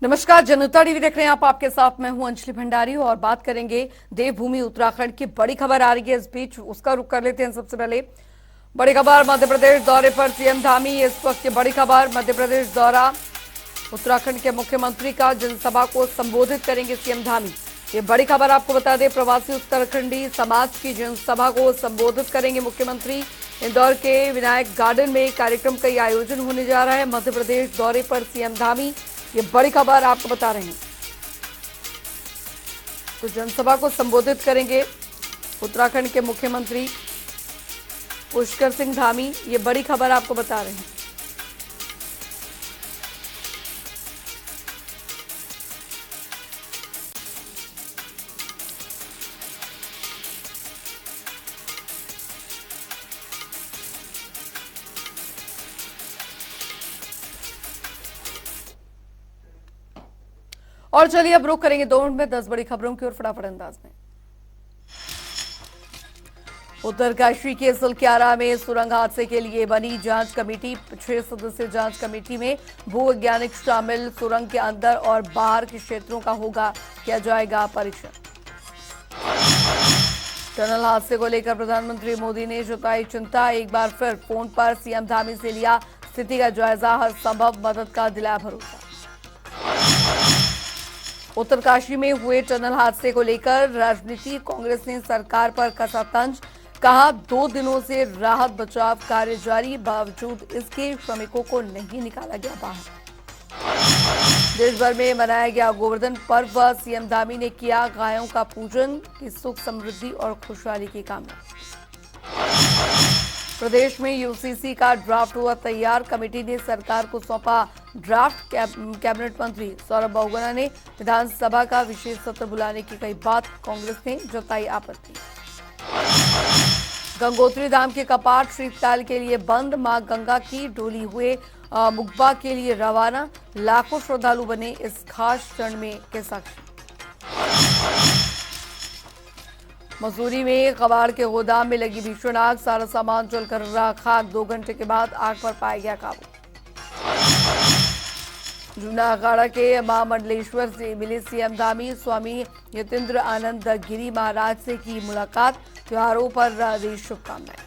नमस्कार, जनता टीवी देख रहे हैं आप। आपके साथ मैं हूं अंजलि भंडारी और बात करेंगे देवभूमि उत्तराखंड की। बड़ी खबर आ रही है इस बीच, उसका रुख कर लेते हैं। सबसे पहले बड़ी खबर, मध्य प्रदेश दौरे पर सीएम धामी। इस वक्त की बड़ी खबर, मध्य प्रदेश दौरा, उत्तराखंड के मुख्यमंत्री का जनसभा को संबोधित करेंगे सीएम धामी। ये बड़ी खबर आपको बता दें, प्रवासी उत्तराखंडी समाज की जनसभा को संबोधित करेंगे मुख्यमंत्री। इंदौर के विनायक गार्डन में कार्यक्रम का आयोजन होने जा रहा है। मध्य प्रदेश दौरे पर सीएम धामी, ये बड़ी खबर आपको बता रहे हैं। तो जनसभा को संबोधित करेंगे उत्तराखंड के मुख्यमंत्री पुष्कर सिंह धामी, ये बड़ी खबर आपको बता रहे हैं। और चलिए अब रुख करेंगे 2 मिनट में 10 बड़ी खबरों की ओर फटाफट अंदाज में। उत्तरकाशी के सुलक्यारा में सुरंग हादसे के लिए बनी जांच कमेटी। 6 सदस्यीय जांच कमेटी में भूवैज्ञानिक शामिल। सुरंग के अंदर और बाहर के क्षेत्रों का किया जाएगा परीक्षण। टनल हादसे को लेकर प्रधानमंत्री मोदी ने जताई चिंता। एक बार फिर फोन पर सीएम धामी से लिया स्थिति का जायजा। हर संभव मदद का दिलाया भरोसा। उत्तरकाशी में हुए टनल हादसे को लेकर राजनीति, कांग्रेस ने सरकार पर कसा तंज। कहा 2 दिनों से राहत बचाव कार्य जारी, बावजूद इसके श्रमिकों को नहीं निकाला गया बाहर। देश भर में मनाया गया गोवर्धन पर्व। सीएम धामी ने किया गायों का पूजन की सुख समृद्धि और खुशहाली की कामना। प्रदेश में यूसीसी का ड्राफ्ट हुआ तैयार। कमेटी ने सरकार को सौंपा ड्राफ्ट। कैबिनेट मंत्री सौरभ बहुगुणा ने विधानसभा का विशेष सत्र बुलाने की कही बात। कांग्रेस ने जताई आपत्ति। गंगोत्री धाम के कपाट शीतकाल के लिए बंद। मां गंगा की डोली हुए मुगबा के लिए रवाना। लाखों श्रद्धालु बने इस खास क्षण में के साक्षी। मसूरी में कबाड़ के गोदाम में लगी भीषण आग। सारा सामान जलकर रहा खाक। 2 घंटे के बाद आग पर पाया गया काबू। जूना अखाड़ा के महामंडलेश्वर से मिले सीएम धामी। स्वामी यतीन्द्र आनंद गिरी महाराज से की मुलाकात। त्योहारों पर दी शुभकामनाएं।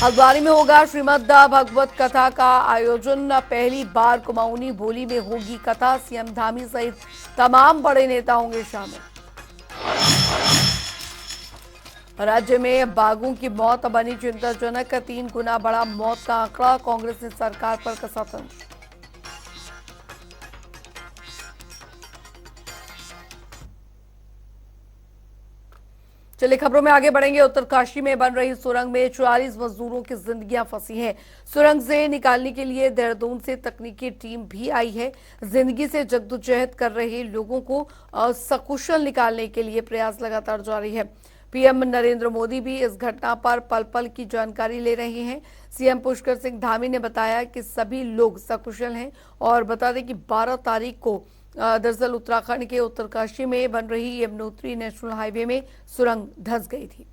हल्द्वानी में होगा श्रीमद् भगवत कथा का आयोजन। पहली बार कुमाऊनी बोली में होगी कथा। सीएम धामी सहित तमाम बड़े नेता होंगे शामिल। राज्य में बाघों की मौत बनी चिंताजनक। 3 गुना बढ़ा मौत का आंकड़ा। कांग्रेस ने सरकार पर कसा तंज। चलिए खबरों में आगे बढ़ेंगे। उत्तरकाशी में बन रही सुरंग में 44 मजदूरों की जिंदगियां फंसी हैं। सुरंग से निकालने के लिए देहरादून से तकनीकी टीम भी आई है। जिंदगी से जद्दोजहद कर रहे लोगों को सकुशल निकालने के लिए प्रयास लगातार जारी है। पीएम नरेंद्र मोदी भी इस घटना पर पल पल की जानकारी ले रहे हैं। सीएम पुष्कर सिंह धामी ने बताया कि सभी लोग सकुशल हैं और बता दें कि 12 तारीख को दरअसल उत्तराखंड के उत्तरकाशी में बन रही यमुनोत्री नेशनल हाईवे में सुरंग धंस गई थी।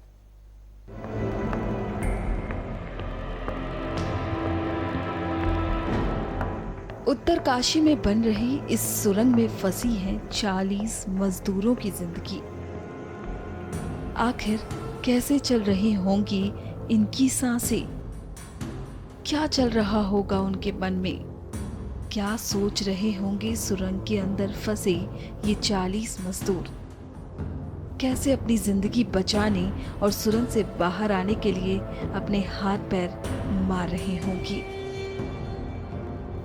उत्तरकाशी में बन रही इस सुरंग में फंसी है 40 मजदूरों की जिंदगी। आखिर कैसे चल रही होंगी इनकी सांसें? क्या चल रहा होगा उनके मन में? क्या सोच रहे होंगे सुरंग के अंदर फंसे ये 40 मजदूर? कैसे अपनी जिंदगी बचाने और सुरंग से बाहर आने के लिए अपने हाथ पैर मार रहे होंगे?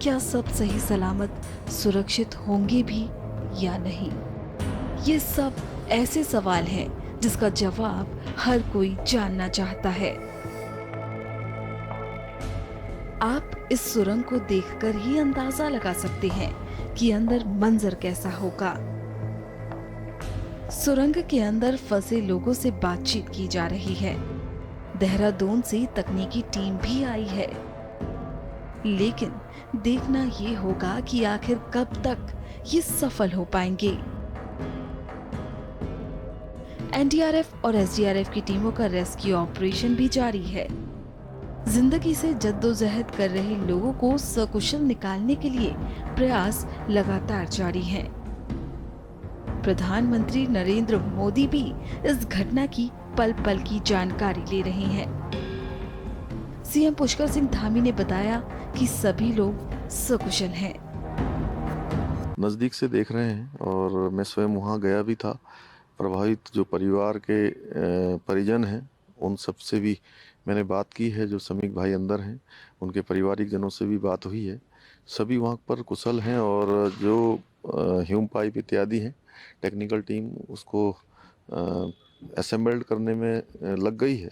क्या सब सही सलामत सुरक्षित होंगे भी या नहीं? ये सब ऐसे सवाल हैं जिसका जवाब हर कोई जानना चाहता है। आप इस सुरंग को देखकर ही अंदाजा लगा सकते हैं कि अंदर मंजर कैसा होगा। सुरंग के अंदर फंसे लोगों से बातचीत की जा रही है। देहरादून से तकनीकी टीम भी आई है, लेकिन देखना ये होगा कि आखिर कब तक ये सफल हो पाएंगे। एनडीआरएफ और एसडीआरएफ की टीमों का रेस्क्यू ऑपरेशन भी जारी है। जिंदगी से जद्दोजहद कर रहे लोगों को सकुशल निकालने के लिए प्रयास लगातार जारी हैं। प्रधानमंत्री नरेंद्र मोदी भी इस घटना की पल पल की जानकारी ले रहे हैं। सीएम पुष्कर सिंह धामी ने बताया कि सभी लोग सकुशल हैं। नज़दीक से देख रहे हैं और मैं स्वयं वहाँ गया भी था। प्रभावित जो परिवार के परिजन हैं उन सब से भी मैंने बात की है। जो श्रमिक भाई अंदर हैं उनके पारिवारिक जनों से भी बात हुई है। सभी वहाँ पर कुशल हैं और जो ह्यूम पाइप इत्यादि हैं टेक्निकल टीम उसको असेंबल्ड करने में लग गई है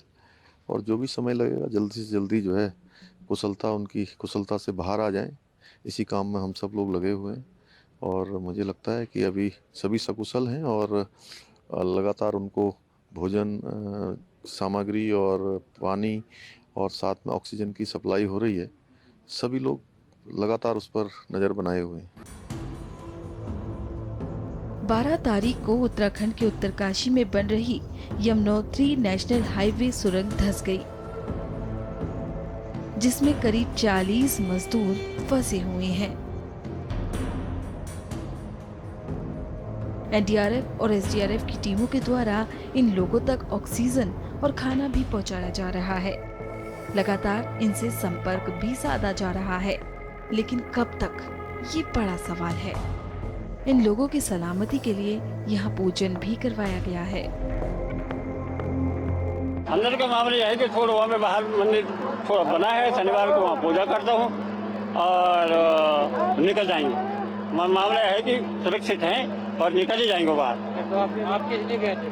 और जो भी समय लगेगा जल्दी से जल्दी जो है उनकी कुशलता से बाहर आ जाएं, इसी काम में हम सब लोग लगे हुए हैं। और मुझे लगता है कि अभी सभी सकुशल हैं और लगातार उनको भोजन सामग्री और पानी और साथ में ऑक्सीजन की सप्लाई हो रही है। सभी लोग लगातार उस पर नज़र बनाए हुए हैं। 12 तारीख को उत्तराखंड के उत्तरकाशी में बन रही यमुनोत्री नेशनल हाईवे सुरंग धंस गई, जिसमें करीब 40 मजदूर फंसे हुए हैं। एनडीआरएफ और एसडीआरएफ की टीमों के द्वारा इन लोगों तक ऑक्सीजन और खाना भी पहुंचाया जा रहा है। लगातार इनसे संपर्क भी साधा जा रहा है, लेकिन कब तक, ये बड़ा सवाल है। इन लोगों की सलामती के लिए यहाँ पूजन भी करवाया गया है। अंदर का मामला यह है कि थोड़ा वहाँ में बाहर मंदिर थोड़ा बना है, शनिवार को वहाँ पूजा करता हूँ और निकल जाएंगे। मामला है कि सुरक्षित हैं और निकल ही जाएंगे बाहर। तो आप किस लिए गए थे?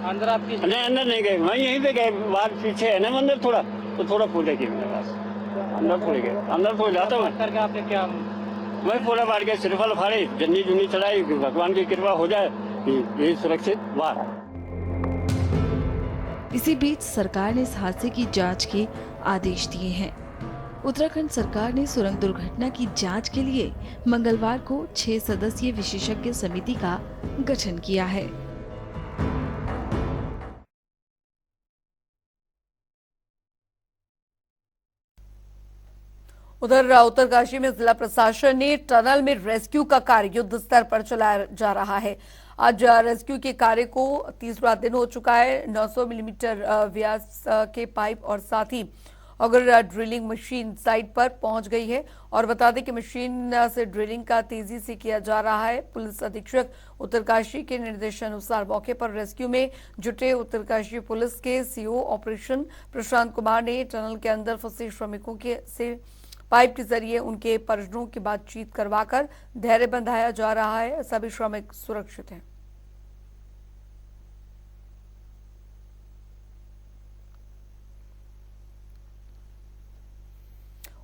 अंदर आपकी नहीं, अंदर नहीं गए, वहीं यहीं पे गए। बाहर पीछे है ना मंदिर थोड़ा, तो थोड़ा पूजा की मेरे पास। अंदर थोड़े गए, अंदर थोड़ा जाता हूँ करके आपने क्या? वही पूरा बाहर के श्रीफल फाड़े, जन्नी जुन्नी चढ़ाई, भगवान की कृपा हो जाए, यही सुरक्षित बाहर। इसी बीच सरकार ने इस हादसे की जांच के आदेश दिए हैं। उत्तराखंड सरकार ने सुरंग दुर्घटना की जांच के लिए मंगलवार को 6 सदस्यीय विशेषज्ञ समिति का गठन किया है। उधर उत्तरकाशी में जिला प्रशासन ने टनल में रेस्क्यू का कार्य युद्ध स्तर पर चलाया जा रहा है। आज रेस्क्यू के कार्य को तीसरा दिन हो चुका है। 900 मिलीमीटर व्यास के पाइप और साथ ही अगर ड्रिलिंग मशीन साइट पर पहुंच गई है और बता दें कि मशीन से ड्रिलिंग का तेजी से किया जा रहा है। पुलिस अधीक्षक उत्तरकाशी के निर्देशानुसार मौके पर रेस्क्यू में जुटे उत्तरकाशी पुलिस के सीओ ऑपरेशन प्रशांत कुमार ने टनल के अंदर फंसे श्रमिकों के से पाइप के जरिए उनके परिजनों की बातचीत करवाकर धैर्य बंधाया जा रहा है। सभी श्रमिक सुरक्षित हैं।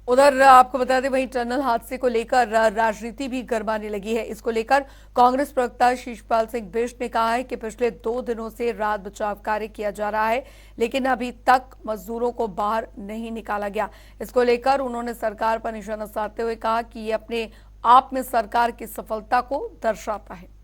उधर आपको बता दें वहीं टनल हादसे को लेकर राजनीति भी गरमाने लगी है। इसको लेकर कांग्रेस प्रवक्ता शीशपाल सिंह बिष्ट ने कहा है कि पिछले 2 दिनों से रात बचाव कार्य किया जा रहा है, लेकिन अभी तक मजदूरों को बाहर नहीं निकाला गया। इसको लेकर उन्होंने सरकार पर निशाना साधते हुए कहा कि ये अपने आप में सरकार की सफलता को दर्शाता है।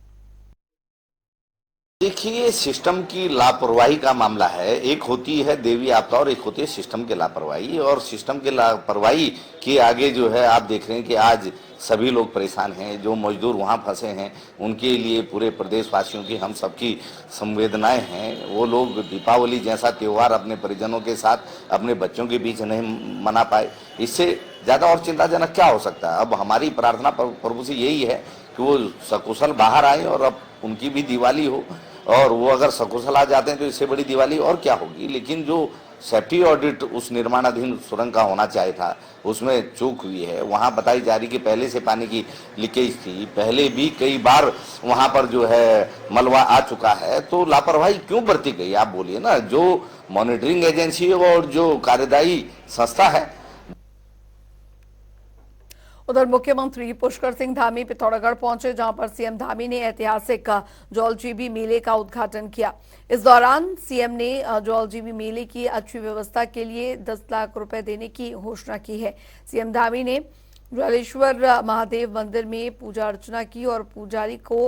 देखिए, सिस्टम की लापरवाही का मामला है। एक होती है देवी आपदा और एक होती है सिस्टम की लापरवाही। और सिस्टम की लापरवाही के आगे जो है आप देख रहे हैं कि आज सभी लोग परेशान हैं। जो मजदूर वहां फंसे हैं उनके लिए पूरे प्रदेशवासियों की, हम सबकी संवेदनाएं हैं। वो लोग दीपावली जैसा त्यौहार अपने परिजनों के साथ, अपने बच्चों के बीच नहीं मना पाए। इससे ज़्यादा और चिंताजनक क्या हो सकता है। अब हमारी प्रार्थना प्रभु से यही है कि वो सकुशल बाहर आए और अब उनकी भी दिवाली हो, और वो अगर सकुशल आ जाते हैं तो इससे बड़ी दिवाली और क्या होगी। लेकिन जो सेफ्टी ऑडिट उस निर्माणाधीन सुरंग का होना चाहिए था उसमें चूक हुई है। वहाँ बताई जा रही कि पहले से पानी की लीकेज थी, पहले भी कई बार वहाँ पर जो है मलबा आ चुका है। तो लापरवाही क्यों बरती गई आप बोलिए ना। जो मॉनिटरिंग एजेंसी और जो कार्यदायी संस्था है। उधर मुख्यमंत्री पुष्कर सिंह धामी पिथौरागढ़ पहुंचे, जहां पर सीएम धामी ने ऐतिहासिक जौलजीबी मेले का उद्घाटन किया। इस दौरान सीएम ने जौलजीबी मेले की अच्छी व्यवस्था के लिए 10 लाख रुपए देने की घोषणा की है। सीएम धामी ने ज्वालेश्वर महादेव मंदिर में पूजा अर्चना की और पुजारी को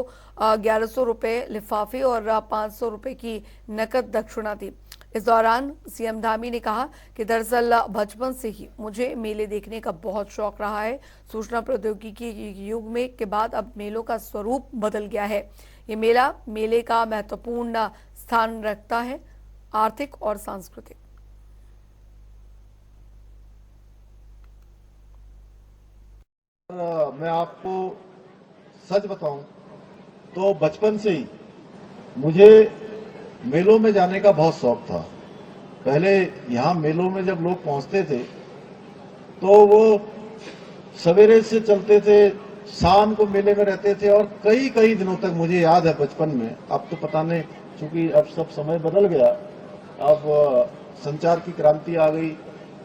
1100 रुपए लिफाफे और 500 रुपए की नकद दक्षिणा दी। इस दौरान सीएम धामी ने कहा कि दरअसल बचपन से ही मुझे मेले देखने का बहुत शौक रहा है। सूचना प्रौद्योगिकी के युग में के बाद अब मेलों का स्वरूप बदल गया है। ये मेले का महत्वपूर्ण स्थान रखता है, आर्थिक और सांस्कृतिक। मैं आपको सच बताऊं तो बचपन से ही मुझे मेलों में जाने का बहुत शौक था। पहले यहाँ मेलों में जब लोग पहुंचते थे तो वो सवेरे से चलते थे, शाम को मेले में रहते थे और कई कई दिनों तक मुझे याद है बचपन में। अब तो पता नहीं, चूंकि अब सब समय बदल गया, अब संचार की क्रांति आ गई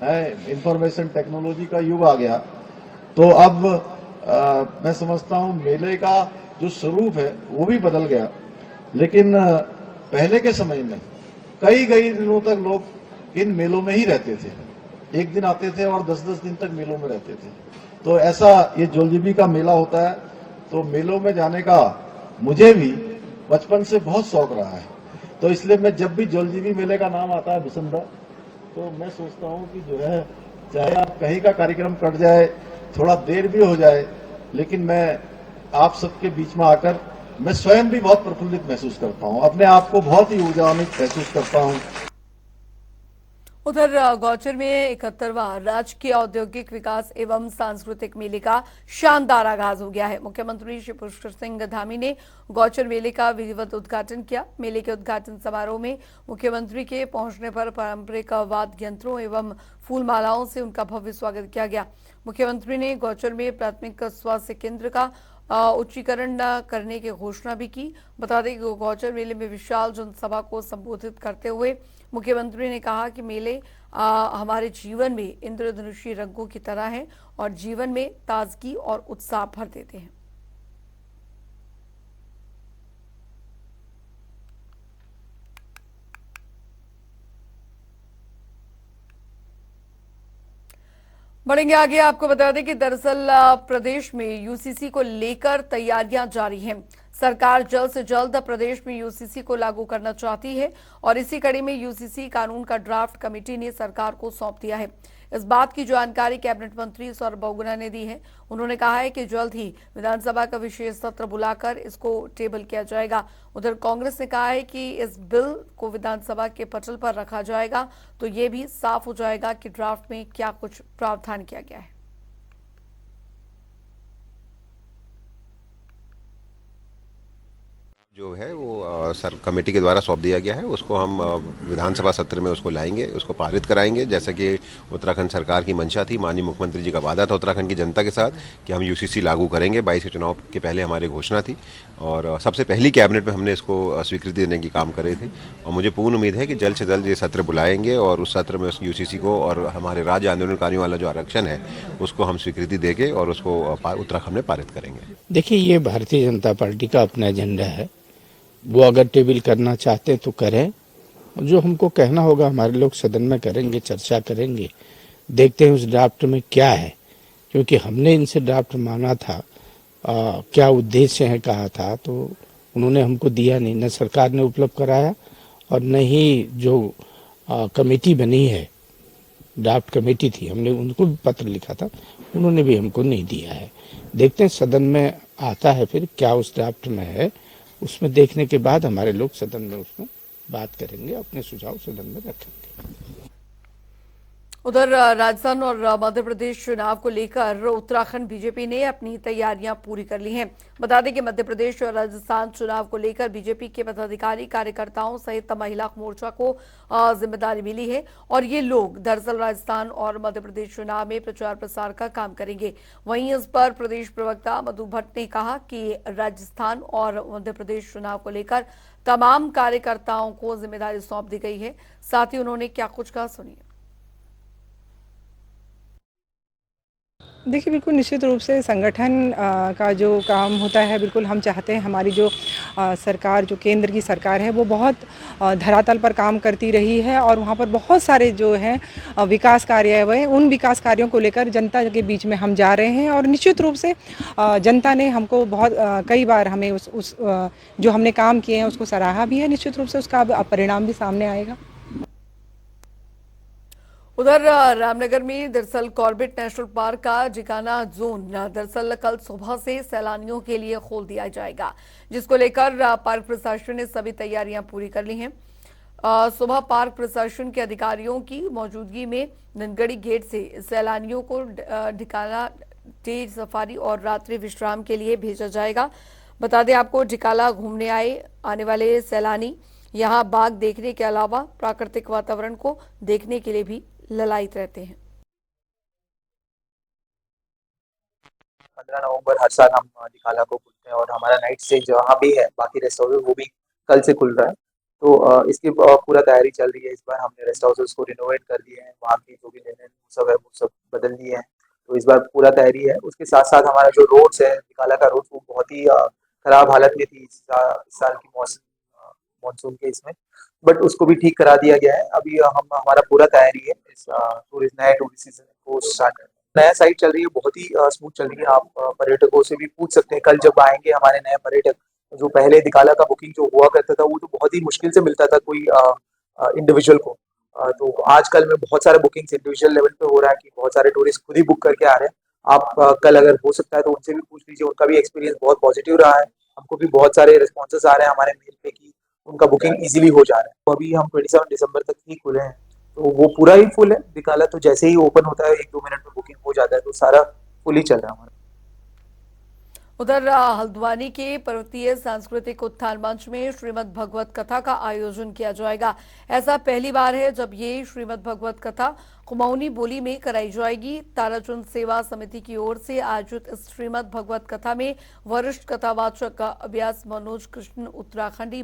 है, इंफॉर्मेशन टेक्नोलॉजी का युग आ गया, तो अब मैं समझता हूं मेले का जो स्वरूप है वो भी बदल गया। लेकिन पहले के समय में कई कई दिनों तक लोग इन मेलों में ही रहते थे, एक दिन आते थे और 10-10 दिन तक मेलों में रहते थे। तो ऐसा ये जलजीबी का मेला होता है, तो मेलों में जाने का मुझे भी बचपन से बहुत शौक रहा है। तो इसलिए मैं जब भी जलजीबी मेले का नाम आता है बिसंदा, तो मैं सोचता हूँ कि जो है चाहे आप कहीं का कार्यक्रम कट जाए, थोड़ा देर भी हो जाए, लेकिन मैं आप सबके बीच में आकर मैं स्वयं भी बहुत प्रफुल्लित महसूस करता हूँ, अपने आप को बहुत ही ऊर्जान्वित महसूस करता हूँ। उधर गौचर में 71वां राजकीय औद्योगिक विकास एवं सांस्कृतिक मेले का शानदार आगाज हो गया है। मुख्यमंत्री श्री पुष्कर सिंह धामी ने गौचर मेले का विधिवत उद्घाटन किया। मेले के उद्घाटन समारोह में मुख्यमंत्री के पहुंचने पर पारंपरिक वाद्य यंत्रों एवं फूल मालाओं से उनका भव्य स्वागत किया गया। मुख्यमंत्री ने गौचर में प्राथमिक स्वास्थ्य केंद्र का उच्चीकरण करने की घोषणा भी की। बता दें कि गौचर मेले में विशाल जनसभा को संबोधित करते हुए मुख्यमंत्री ने कहा कि मेले हमारे जीवन में इंद्रधनुषी रंगों की तरह हैं और जीवन में ताजगी और उत्साह भर देते हैं। बढ़ेंगे आगे, आपको बता दें कि दरअसल प्रदेश में यूसीसी को लेकर तैयारियां जारी हैं। सरकार जल्द से जल्द प्रदेश में यूसीसी को लागू करना चाहती है और इसी कड़ी में यूसीसी कानून का ड्राफ्ट कमेटी ने सरकार को सौंप दिया है। इस बात की जानकारी कैबिनेट मंत्री सौरभ बहुगुणा ने दी है। उन्होंने कहा है कि जल्द ही विधानसभा का विशेष सत्र बुलाकर इसको टेबल किया जाएगा। उधर कांग्रेस ने कहा है कि इस बिल को विधानसभा के पटल पर रखा जाएगा तो ये भी साफ हो जाएगा कि ड्राफ्ट में क्या कुछ प्रावधान किया गया है। जो है वो सर कमेटी के द्वारा सौंप दिया गया है, उसको हम विधानसभा सत्र में उसको लाएंगे, उसको पारित कराएंगे। जैसा कि उत्तराखंड सरकार की मंशा थी, माननीय मुख्यमंत्री जी का वादा था उत्तराखंड की जनता के साथ कि हम यूसीसी लागू करेंगे। 22 के चुनाव के पहले हमारी घोषणा थी और सबसे पहली कैबिनेट में हमने इसको स्वीकृति देने की काम करे थे और मुझे पूर्ण उम्मीद है कि जल्द से जल्द ये सत्र बुलाएंगे और उस सत्र में उस यूसीसी को और हमारे राज्य आंदोलनकारियों वाला जो आरक्षण है उसको हम स्वीकृति देंगे और उसको उत्तराखंड में पारित करेंगे। देखिए, ये भारतीय जनता पार्टी का अपना एजेंडा है, वो अगर टेबल करना चाहते तो करें, जो हमको कहना होगा हमारे लोग सदन में करेंगे, चर्चा करेंगे, देखते हैं उस ड्राफ्ट में क्या है, क्योंकि हमने इनसे ड्राफ्ट मांगा था, क्या उद्देश्य है कहा था, तो उन्होंने हमको दिया नहीं, न सरकार ने उपलब्ध कराया और न ही जो कमेटी बनी है, ड्राफ्ट कमेटी थी, हमने उनको भी पत्र लिखा था, उन्होंने भी हमको नहीं दिया है। देखते हैं सदन में आता है फिर क्या उस ड्राफ्ट में है, उसमें देखने के बाद हमारे लोग सदन में उसमें बात करेंगे, अपने सुझाव सदन में रखेंगे। उधर राजस्थान और मध्य प्रदेश चुनाव को लेकर उत्तराखंड बीजेपी ने अपनी तैयारियां पूरी कर ली हैं। बता दें कि मध्य प्रदेश और राजस्थान चुनाव को लेकर बीजेपी के पदाधिकारी कार्यकर्ताओं सहित महिला मोर्चा को जिम्मेदारी मिली है और ये लोग दरअसल राजस्थान और मध्य प्रदेश चुनाव में प्रचार प्रसार का काम करेंगे। वहीं इस पर प्रदेश प्रवक्ता मधु भट्ट ने कहा कि राजस्थान और मध्य प्रदेश चुनाव को लेकर तमाम कार्यकर्ताओं को जिम्मेदारी सौंप दी गई है। साथ ही उन्होंने क्या कुछ कहा, सुनिए। देखिए, बिल्कुल निश्चित रूप से संगठन का जो काम होता है, बिल्कुल हम चाहते हैं हमारी जो सरकार, जो केंद्र की सरकार है, वो बहुत धरातल पर काम करती रही है और वहाँ पर बहुत सारे जो हैं विकास कार्य हुए, उन विकास कार्यों को लेकर जनता के बीच में हम जा रहे हैं और निश्चित रूप से जनता ने हमको बहुत कई बार हमें उस जो हमने काम किए हैं उसको सराहा भी है। निश्चित रूप से उसका परिणाम भी सामने आएगा। उधर रामनगर में दरअसल कॉर्बेट नेशनल पार्क का जिकाना जोन दरअसल कल सुबह से सैलानियों के लिए खोल दिया जाएगा, जिसको लेकर पार्क प्रशासन ने सभी तैयारियां पूरी कर ली हैं। सुबह पार्क प्रशासन के अधिकारियों की मौजूदगी में ननगढ़ी गेट से सैलानियों को ढिकाला डे सफारी और रात्रि विश्राम के लिए भेजा जाएगा। बता दें आपको, ढिकाला घूमने आने वाले सैलानी यहां बाग देखने के अलावा प्राकृतिक वातावरण को देखने के लिए भी ललायित रहते हैं। 15 नवंबर हर साल हम ढिकाला को खुलते हैं और हमारा नाइट स्टे जहाँ भी है बाकी रेस्ट हाउस वो भी कल से खुल रहा है। तो इसकी पूरा तैयारी चल रही है। इस बार हमने रेस्ट हाउसेस को रिनोवेट कर दिए हैं, वहाँ की जो भी लिनन सब है वो सब बदल दिए हैं। तो इस बार पूरा तैयारी है। उसके साथ साथ हमारा जो रोड्स है, ढिकाला का रोड वो बहुत ही खराब हालत में थी इस साल की मानसून के इसमें, बट उसको भी ठीक करा दिया गया है। अभी हमारा पूरा तैयारी है इस नए टूरिस्ट सीजन को स्टार्ट करना। नया साइट चल रही है, बहुत ही स्मूथ चल रही है। आप पर्यटकों से भी पूछ सकते हैं। कल जब आएंगे हमारे नए पर्यटक, जो पहले ढिकाला का बुकिंग जो हुआ करता था वो तो बहुत ही मुश्किल से मिलता था कोई इंडिविजुअल को, तो आजकल में बहुत सारे बुकिंग्स इंडिविजुअल लेवल पे हो रहा है कि बहुत सारे टूरिस्ट खुद ही बुक करके आ रहे हैं। आप कल अगर हो सकता है तो उनसे भी पूछ लीजिए, उनका भी एक्सपीरियंस बहुत पॉजिटिव रहा है। हमको भी बहुत सारे रिस्पॉन्सेस आ रहे हैं हमारे मेल पे कि उनका बुकिंग इजीली हो जा रहा है। तो अभी हम 27 दिसंबर तक ही खुले हैं, तो वो पूरा ही फुल है ढिकाला। तो जैसे ही ओपन होता है 1-2 मिनट में बुकिंग हो जाता है, तो सारा फुल ही चल रहा है हमारा। उधर हल्द्वानी के पर्वतीय सांस्कृतिक उत्थान मंच में श्रीमद् भगवत कथा का आयोजन किया जाएगा। ऐसा पहली बार है जब ये श्रीमद् भगवत कथा कुमाऊनी बोली में कराई जाएगी। ताराचंद सेवा समिति की ओर से आयोजित इस श्रीमद् भगवत कथा में वरिष्ठ कथावाचक व्यास मनोज कृष्ण उत्तराखंडी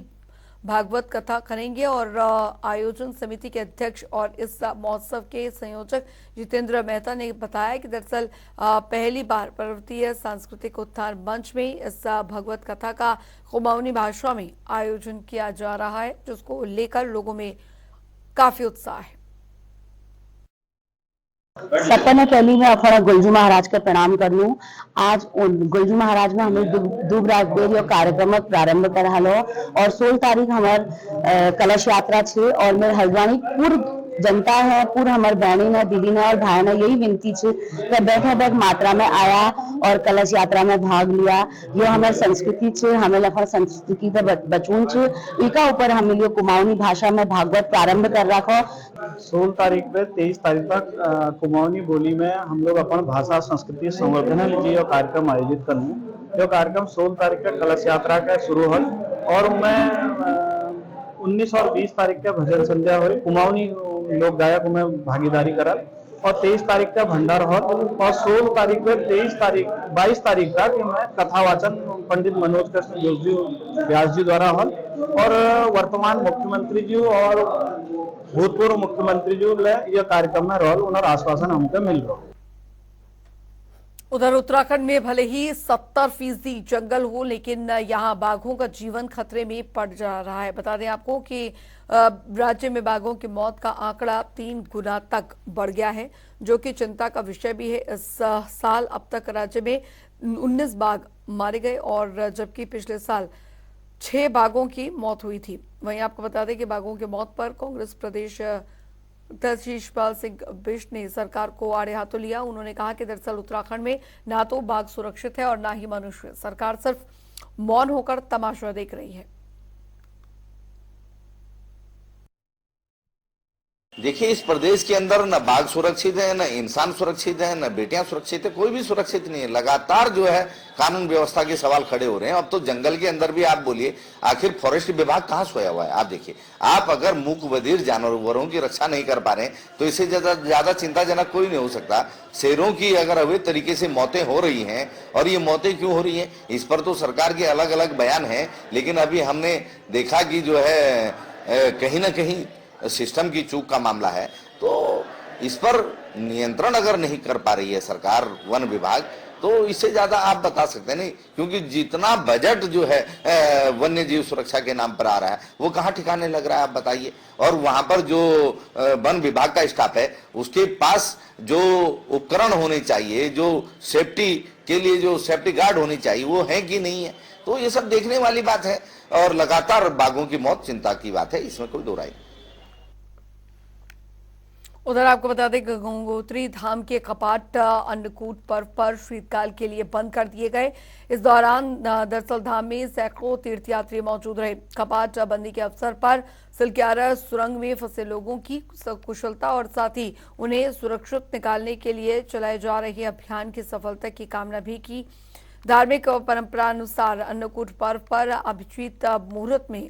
भागवत कथा करेंगे और आयोजन समिति के अध्यक्ष और इस महोत्सव के संयोजक जितेंद्र मेहता ने बताया कि दरअसल पहली बार पर्वतीय सांस्कृतिक उत्थान मंच में इस भगवत कथा का कुमाऊनी भाषा में आयोजन किया जा रहा है, जिसको लेकर लोगों में काफी उत्साह है। सबसे मैं पहली मैं अखड़ा गुलजू महाराज का प्रणाम कर लूँ। आज गुलजू महाराज में हमें दूब राजबेरी और कार्यक्रम प्रारंभ कर हलो और 16 तारीख हमार कलश यात्रा छे और मेरे हल्द्वानी पूर्व जनता है, पूरा हमारे बहनी है, दीदी ने और भाई ने यही विनती छे कि बैठे बैठ मात्रा में आया और कलश यात्रा में भाग लिया। ये हमारी संस्कृति छे, हमें लखा संस्कृति का बचून छे। इका ऊपर हम लिए कुमाऊनी भाषा में भागवत प्रारंभ कर रखो। 16 तारीख पे 23 तारीख तक कुमाऊनी बोली में हम लोग अपन भाषा संस्कृति संवर्धन लीजिए और कार्यक्रम आयोजित करूँ। जो कार्यक्रम 16 तारीख का कलश यात्रा का शुरू हो और मैं 19 और 20 तारीख का भजन संध्या हो, कुमाऊनी लोक गायक में भागीदारी करा और 23 तारीख का भंडार हो और 16 तारीख पे 22 तारीख तक मैं कथा वाचन पंडित मनोज कृष्ण जोशी व्यास जी द्वारा हो और वर्तमान मुख्यमंत्री जी और भूतपूर्व मुख्यमंत्री जी यह कार्यक्रम में रोल उन्हें आश्वासन हमको मिल रहा है। उधर उत्तराखंड में भले ही 70% जंगल हो, लेकिन यहां बाघों का जीवन खतरे में पड़ जा रहा है। बता दें आपको कि राज्य में बाघों की मौत का आंकड़ा 3 गुना तक बढ़ गया है, जो कि चिंता का विषय भी है। इस साल अब तक राज्य में 19 बाघ मारे गए और जबकि पिछले साल 6 बाघों की मौत हुई थी। वहीं आपको बता दें कि बाघों की मौत पर कांग्रेस प्रदेश शिषपाल सिंह बिष्ट ने सरकार को आड़े हाथों लिया। उन्होंने कहा कि दरअसल उत्तराखंड में ना तो बाघ सुरक्षित है और ना ही मनुष्य। सरकार सिर्फ मौन होकर तमाशा देख रही है। देखिए, इस प्रदेश के अंदर न बाघ सुरक्षित है, न इंसान सुरक्षित है, न बेटियां सुरक्षित है, कोई भी सुरक्षित नहीं है। लगातार जो है कानून व्यवस्था के सवाल खड़े हो रहे हैं। अब तो जंगल के अंदर भी आप बोलिए, आखिर फॉरेस्ट विभाग कहाँ सोया हुआ है? आप देखिए, आप अगर मूक बधिर जानवरों की रक्षा नहीं कर पा रहे तो इससे ज्यादा चिंताजनक कोई नहीं हो सकता। शेरों की अगर अवैध तरीके से मौतें हो रही हैं, और ये मौतें क्यों हो रही हैं, इस पर तो सरकार के अलग अलग बयान है, लेकिन अभी हमने देखा कि जो है कहीं ना कहीं सिस्टम की चूक का मामला है। तो इस पर नियंत्रण अगर नहीं कर पा रही है सरकार, वन विभाग, तो इससे ज्यादा आप बता सकते नहीं, क्योंकि जितना बजट जो है वन्य जीव सुरक्षा के नाम पर आ रहा है वो कहाँ ठिकाने लग रहा है, आप बताइए। और वहां पर जो वन विभाग का स्टाफ है उसके पास जो उपकरण होने चाहिए, जो सेफ्टी के लिए जो सेफ्टी गार्ड होनी चाहिए, वो है कि नहीं है। तो ये सब देखने वाली बात है और लगातार बाघों की मौत चिंता की बात है, इसमें कोई दो राय नहीं। उधर आपको बता दें कि गंगोत्री धाम के कपाट अन्नकूट पर्व पर शीतकाल के लिए बंद कर दिए गए। इस दौरान दरअसल धाम में सैकड़ों तीर्थयात्री मौजूद रहे। कपाट बंदी के अवसर पर सिलक्यारा सुरंग में फंसे लोगों की कुशलता और साथ ही उन्हें सुरक्षित निकालने के लिए चलाए जा रहे अभियान की सफलता की कामना भी की। धार्मिक परंपरा अनुसार अन्नकूट पर्व पर अभिजीत मुहूर्त में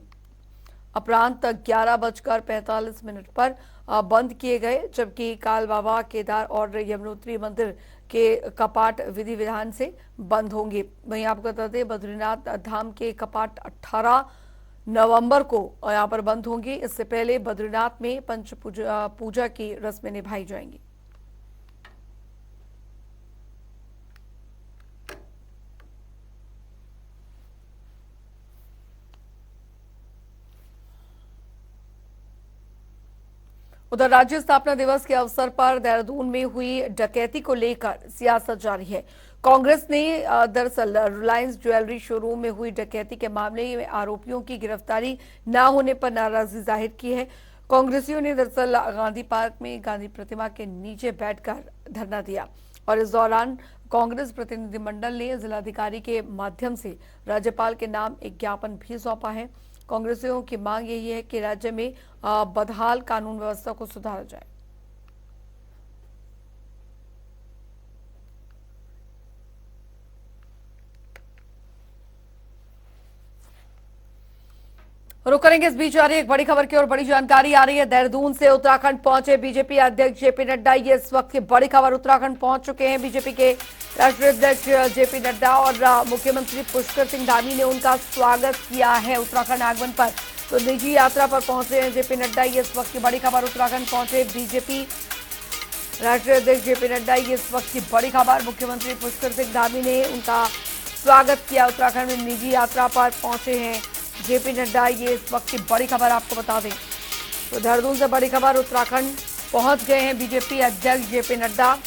अपरांत 11:45 पर बंद किए गए, जबकि काल बाबा, केदार और यमुनोत्री मंदिर के कपाट विधि विधान से बंद होंगे। वहीं आपको बता दें बद्रीनाथ धाम के कपाट 18 नवंबर को यहां पर बंद होंगे। इससे पहले बद्रीनाथ में पंच पूजा की रस्में निभाई जाएंगी। उधर राज्य स्थापना दिवस के अवसर पर देहरादून में हुई डकैती को लेकर सियासत जारी है। कांग्रेस ने दरअसल रिलायंस ज्वेलरी शोरूम में हुई डकैती के मामले में आरोपियों की गिरफ्तारी न होने पर नाराजगी जाहिर की है। कांग्रेसियों ने दरअसल गांधी पार्क में गांधी प्रतिमा के नीचे बैठकर धरना दिया और इस दौरान कांग्रेस प्रतिनिधिमंडल ने जिलाधिकारी के माध्यम से राज्यपाल के नाम एक ज्ञापन भी सौंपा है। कांग्रेसियों की मांग यही है कि राज्य में बदहाल कानून व्यवस्था को सुधारा जाए। रुक करेंगे। इस बीच आ रही एक बड़ी खबर की और बड़ी जानकारी आ रही है। देहरादून से उत्तराखंड पहुंचे बीजेपी अध्यक्ष जेपी नड्डा। ये इस वक्त की बड़ी खबर, उत्तराखंड पहुंच चुके हैं बीजेपी के राष्ट्रीय अध्यक्ष जेपी नड्डा और मुख्यमंत्री पुष्कर सिंह धामी ने उनका स्वागत किया है उत्तराखंड आगमन पर। तो निजी यात्रा पर पहुंचे हैं जेपी नड्डा। ये इस वक्त की बड़ी खबर, उत्तराखंड पहुंचे बीजेपी राष्ट्रीय अध्यक्ष जेपी नड्डा। ये इस वक्त की बड़ी खबर, मुख्यमंत्री पुष्कर सिंह धामी ने उनका स्वागत किया। उत्तराखंड में निजी यात्रा पर पहुंचे हैं जेपी नड्डा। ये इस वक्त की बड़ी खबर आपको बता दें। तो देहरादून से बड़ी खबर, उत्तराखंड पहुंच गए हैं बीजेपी अध्यक्ष जेपी नड्डा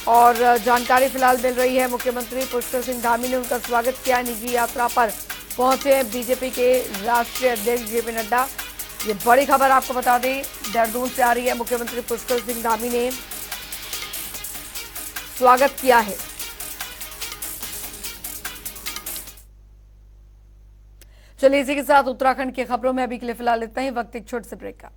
और जानकारी फिलहाल मिल रही है। मुख्यमंत्री पुष्कर सिंह धामी ने उनका स्वागत किया। निजी यात्रा पर पहुंचे हैं बीजेपी के राष्ट्रीय अध्यक्ष जेपी नड्डा। ये बड़ी खबर आपको बता दें, देहरादून से आ रही है। मुख्यमंत्री पुष्कर सिंह धामी ने स्वागत किया है। चलिए इसी के साथ उत्तराखंड की खबरों में अभी के लिए फिलहाल इतना ही। वक्त एक छोटे से ब्रेक का।